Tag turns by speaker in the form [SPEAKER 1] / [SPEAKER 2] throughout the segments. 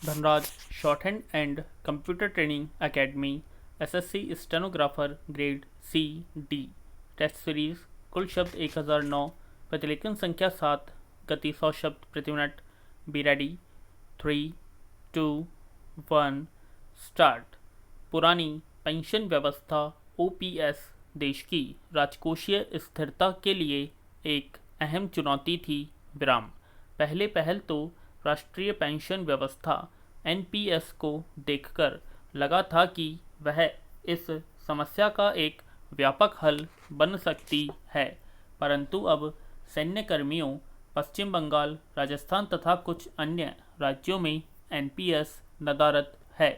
[SPEAKER 1] Dhanraj short hand computer training academy SSC stenographer grade C D test series कुल शब्द 1009 प्रतिलेखन संख्या 7 गति 100 शब्द प्रति मिनट बी रेडी 3 2 1 स्टार्ट। पुरानी पेंशन व्यवस्था ओपीएस देश की राजकोषीय स्थिरता के लिए एक अहम चुनौती थी। विराम। पहल तो राष्ट्रीय पेंशन व्यवस्था एनपीएस को देखकर लगा था कि वह इस समस्या का एक व्यापक हल बन सकती है, परंतु अब सैन्य कर्मियों, पश्चिम बंगाल, राजस्थान तथा कुछ अन्य राज्यों में एनपीएस नदारद है।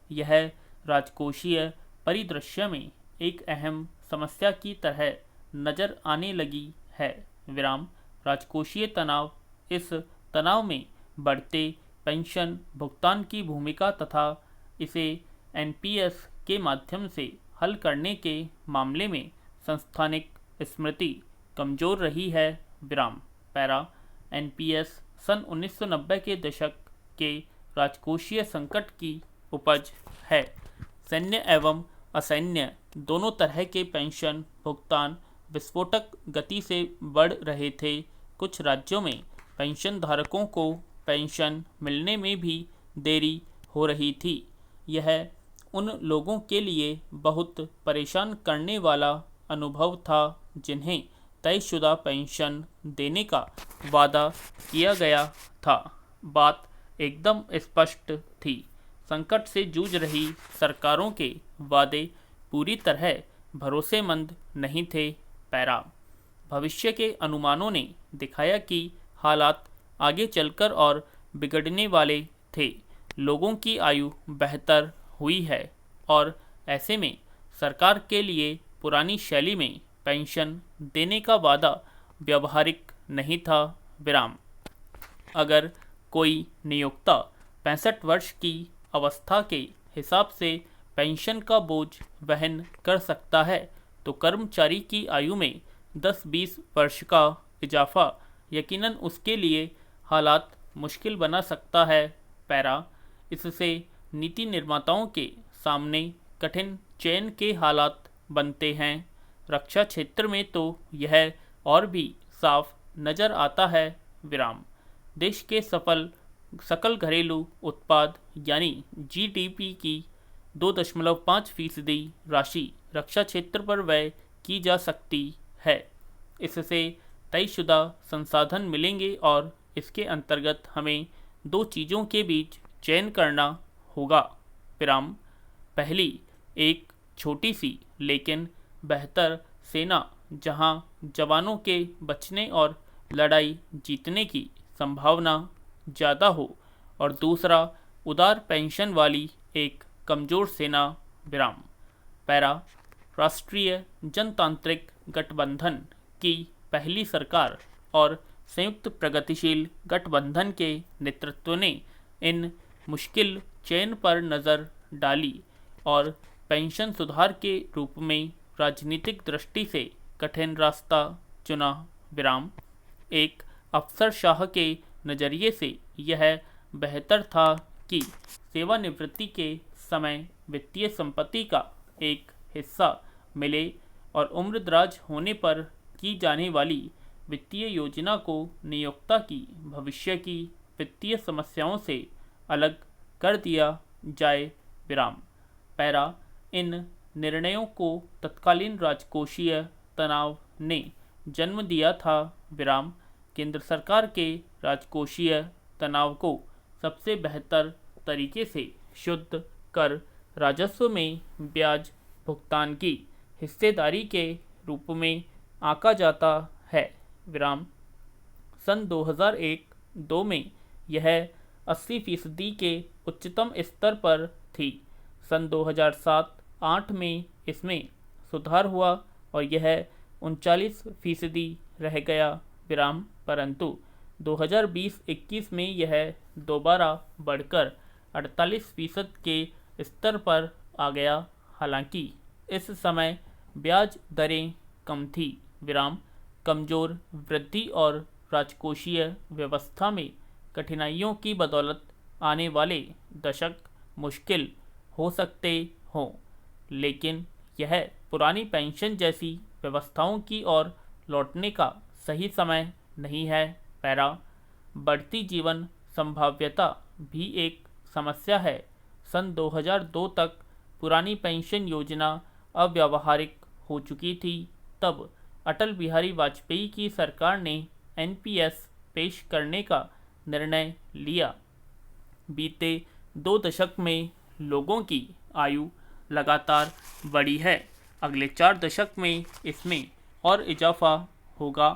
[SPEAKER 1] यह राजकोषीय परिदृश्य में एक अहम समस्या की तरह नजर आने लगी है। विराम। राजकोषीय तनाव, इस तनाव में बढ़ते पेंशन भुगतान की भूमिका तथा इसे एनपीएस के माध्यम से हल करने के मामले में संस्थानिक स्मृति कमजोर रही है। विराम। पैरा। एनपीएस सन 1990 के दशक के राजकोषीय संकट की उपज है। सैन्य एवं असैन्य दोनों तरह के पेंशन भुगतान विस्फोटक गति से बढ़ रहे थे। कुछ राज्यों में पेंशन धारकों को पेंशन मिलने में भी देरी हो रही थी। यह उन लोगों के लिए बहुत परेशान करने वाला अनुभव था जिन्हें तयशुदा पेंशन देने का वादा किया गया था। बात एकदम स्पष्ट थी। संकट से जूझ रही सरकारों के वादे पूरी तरह भरोसेमंद नहीं थे। पैरा। भविष्य के अनुमानों ने दिखाया कि हालात आगे चलकर और बिगड़ने वाले थे। लोगों की आयु बेहतर हुई है और ऐसे में सरकार के लिए पुरानी शैली में पेंशन देने का वादा व्यावहारिक नहीं था। विराम। अगर कोई नियोक्ता 65 वर्ष की अवस्था के हिसाब से पेंशन का बोझ वहन कर सकता है तो कर्मचारी की आयु में 10-20 वर्ष का इजाफा यकीनन उसके लिए हालात मुश्किल बना सकता है। पैरा। इससे नीति निर्माताओं के सामने कठिन चयन के हालात बनते हैं। रक्षा क्षेत्र में तो यह और भी साफ नजर आता है। विराम। देश के सकल घरेलू उत्पाद यानी जीडीपी की 2.5% राशि रक्षा क्षेत्र पर व्यय की जा सकती है। इससे तयशुदा संसाधन मिलेंगे और इसके अंतर्गत हमें दो चीज़ों के बीच चयन करना होगा। विराम। पहली, एक छोटी सी लेकिन बेहतर सेना जहां जवानों के बचने और लड़ाई जीतने की संभावना ज़्यादा हो, और दूसरा, उदार पेंशन वाली एक कमज़ोर सेना। विराम। पैरा। राष्ट्रीय जनतांत्रिक गठबंधन की पहली सरकार और संयुक्त प्रगतिशील गठबंधन के नेतृत्व ने इन मुश्किल चयन पर नज़र डाली और पेंशन सुधार के रूप में राजनीतिक दृष्टि से कठिन रास्ता चुना। विराम। एक अफसरशाह के नज़रिए से यह बेहतर था कि सेवानिवृत्ति के समय वित्तीय संपत्ति का एक हिस्सा मिले और उम्रदराज होने पर की जाने वाली वित्तीय योजना को नियोक्ता की भविष्य की वित्तीय समस्याओं से अलग कर दिया जाए। विराम। पैरा। इन निर्णयों को तत्कालीन राजकोषीय तनाव ने जन्म दिया था। विराम। केंद्र सरकार के राजकोषीय तनाव को सबसे बेहतर तरीके से शुद्ध कर राजस्व में ब्याज भुगतान की हिस्सेदारी के रूप में आंका जाता है। विराम। सन 2001-2 में यह 80% के उच्चतम स्तर पर थी। सन 2007-8 में इसमें सुधार हुआ और यह 39% रह गया। विराम। परंतु 2020-21 में यह दोबारा बढ़कर 48% के स्तर पर आ गया। हालांकि इस समय ब्याज दरें कम थी। विराम। कमज़ोर वृद्धि और राजकोषीय व्यवस्था में कठिनाइयों की बदौलत आने वाले दशक मुश्किल हो सकते हों, लेकिन यह पुरानी पेंशन जैसी व्यवस्थाओं की ओर लौटने का सही समय नहीं है। पैरा बढ़ती जीवन संभाव्यता भी एक समस्या है। सन 2002 तक पुरानी पेंशन योजना अव्यावहारिक हो चुकी थी। तब अटल बिहारी वाजपेयी की सरकार ने एनपीएस पेश करने का निर्णय लिया। बीते 2 दशक में लोगों की आयु लगातार बढ़ी है। अगले 4 दशक में इसमें और इजाफा होगा।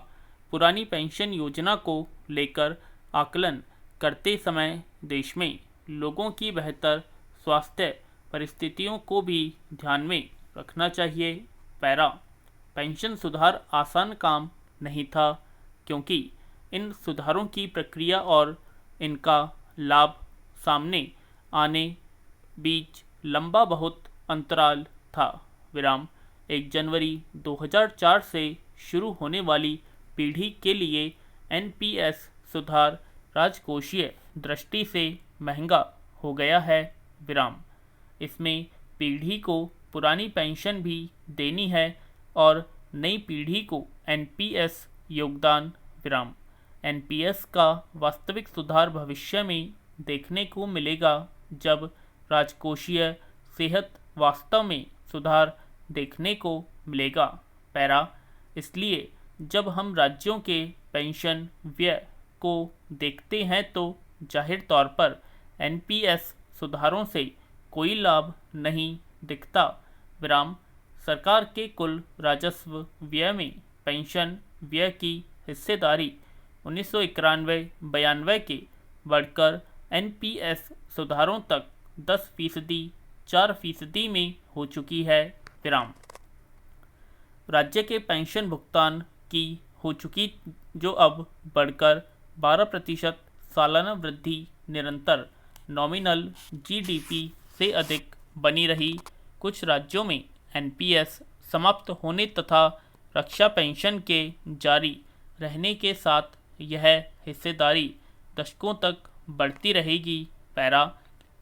[SPEAKER 1] पुरानी पेंशन योजना को लेकर आकलन करते समय देश में लोगों की बेहतर स्वास्थ्य परिस्थितियों को भी ध्यान में रखना चाहिए। पैरा पेंशन सुधार आसान काम नहीं था, क्योंकि इन सुधारों की प्रक्रिया और इनका लाभ सामने आने बीच लंबा बहुत अंतराल था। विराम 1 जनवरी 2004 से शुरू होने वाली पीढ़ी के लिए एनपीएस सुधार राजकोषीय दृष्टि से महंगा हो गया है। विराम इसमें पीढ़ी को पुरानी पेंशन भी देनी है और नई पीढ़ी को एनपीएस योगदान। विराम एनपीएस का वास्तविक सुधार भविष्य में देखने को मिलेगा, जब राजकोषीय सेहत वास्तव में सुधार देखने को मिलेगा। पैरा इसलिए जब हम राज्यों के पेंशन व्यय को देखते हैं तो जाहिर तौर पर एनपीएस सुधारों से कोई लाभ नहीं दिखता। विराम सरकार के कुल राजस्व व्यय में पेंशन व्यय की हिस्सेदारी 1991-92 के बढ़कर एनपीएस सुधारों तक 10% 4% में हो चुकी है। विराम राज्य के पेंशन भुगतान की हो चुकी जो अब बढ़कर 12% सालाना वृद्धि निरंतर नॉमिनल जीडीपी से अधिक बनी रही। कुछ राज्यों में एनपीएस समाप्त होने तथा रक्षा पेंशन के जारी रहने के साथ यह हिस्सेदारी दशकों तक बढ़ती रहेगी। पैरा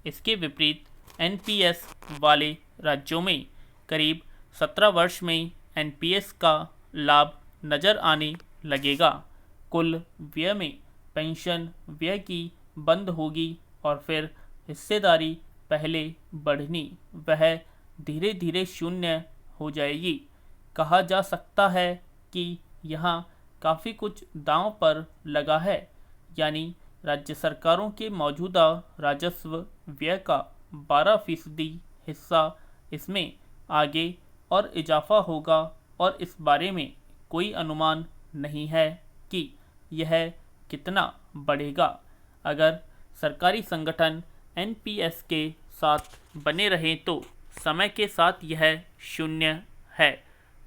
[SPEAKER 1] इसके विपरीत एनपीएस वाले राज्यों में करीब 17 वर्ष में एनपीएस का लाभ नज़र आने लगेगा। कुल व्यय में पेंशन व्यय की बंद होगी और फिर हिस्सेदारी पहले बढ़नी वह धीरे धीरे शून्य हो जाएगी। कहा जा सकता है कि यहाँ काफ़ी कुछ दांव पर लगा है, यानी राज्य सरकारों के मौजूदा राजस्व व्यय का 12% हिस्सा इसमें आगे और इजाफा होगा और इस बारे में कोई अनुमान नहीं है कि यह कितना बढ़ेगा। अगर सरकारी संगठन एनपीएस के साथ बने रहें तो समय के साथ यह शून्य है।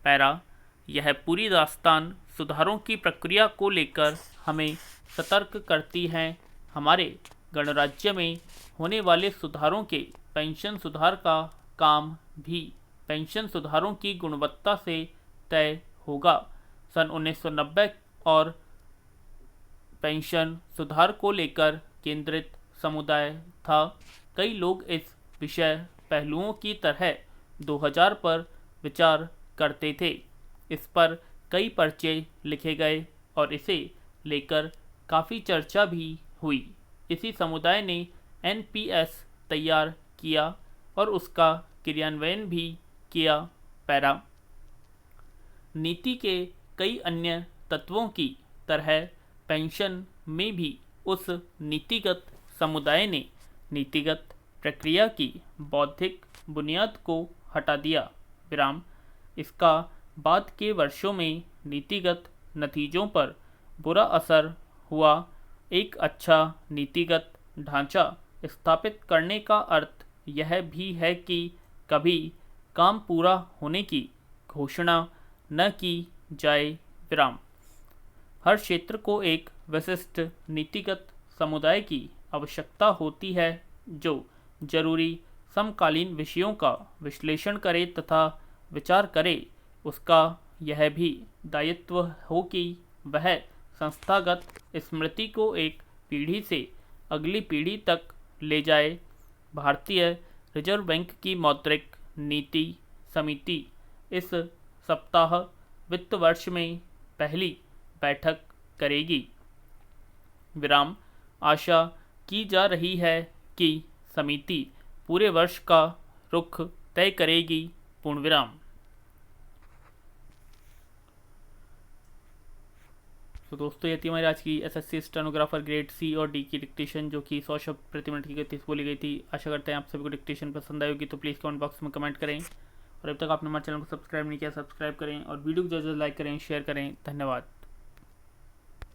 [SPEAKER 1] पैरा यह पूरी दास्तान सुधारों की प्रक्रिया को लेकर हमें सतर्क करती है। हमारे गणराज्य में होने वाले सुधारों के पेंशन सुधार का काम भी पेंशन सुधारों की गुणवत्ता से तय होगा। सन 1990 और पेंशन सुधार को लेकर केंद्रित समुदाय था। कई लोग इस विषय पहलुओं की तरह 2000 पर विचार करते थे। इस पर कई पर्चे लिखे गए और इसे लेकर काफ़ी चर्चा भी हुई। इसी समुदाय ने एनपीएस तैयार किया और उसका क्रियान्वयन भी किया। पैरा नीति के कई अन्य तत्वों की तरह पेंशन में भी उस नीतिगत समुदाय ने नीतिगत प्रक्रिया की बौद्धिक बुनियाद को हटा दिया। विराम इसका बाद के वर्षों में नीतिगत नतीजों पर बुरा असर हुआ। एक अच्छा नीतिगत ढांचा स्थापित करने का अर्थ यह भी है कि कभी काम पूरा होने की घोषणा न की जाए। विराम हर क्षेत्र को एक विशिष्ट नीतिगत समुदाय की आवश्यकता होती है जो जरूरी समकालीन विषयों का विश्लेषण करे तथा विचार करे। उसका यह भी दायित्व हो कि वह संस्थागत स्मृति को एक पीढ़ी से अगली पीढ़ी तक ले जाए। भारतीय रिजर्व बैंक की मौद्रिक नीति समिति इस सप्ताह वित्त वर्ष में पहली बैठक करेगी। विराम, आशा की जा रही है कि समिति पूरे वर्ष का रुख तय करेगी। पूर्ण विराम। तो दोस्तों, ये थी हमारी आज की एसएससी स्टेनोग्राफर ग्रेड सी और डी की डिक्टेशन, जो कि 100 शब्द प्रति मिनट की गति से बोली गई थी। आशा करते हैं आप सभी को डिक्टेशन पसंद आई होगी, तो प्लीज़ कमेंट बॉक्स में कमेंट करें, और अब तक आपने हमारे चैनल को सब्सक्राइब नहीं किया, सब्सक्राइब करें, और वीडियो को ज़्यादा लाइक करें, शेयर करें। धन्यवाद।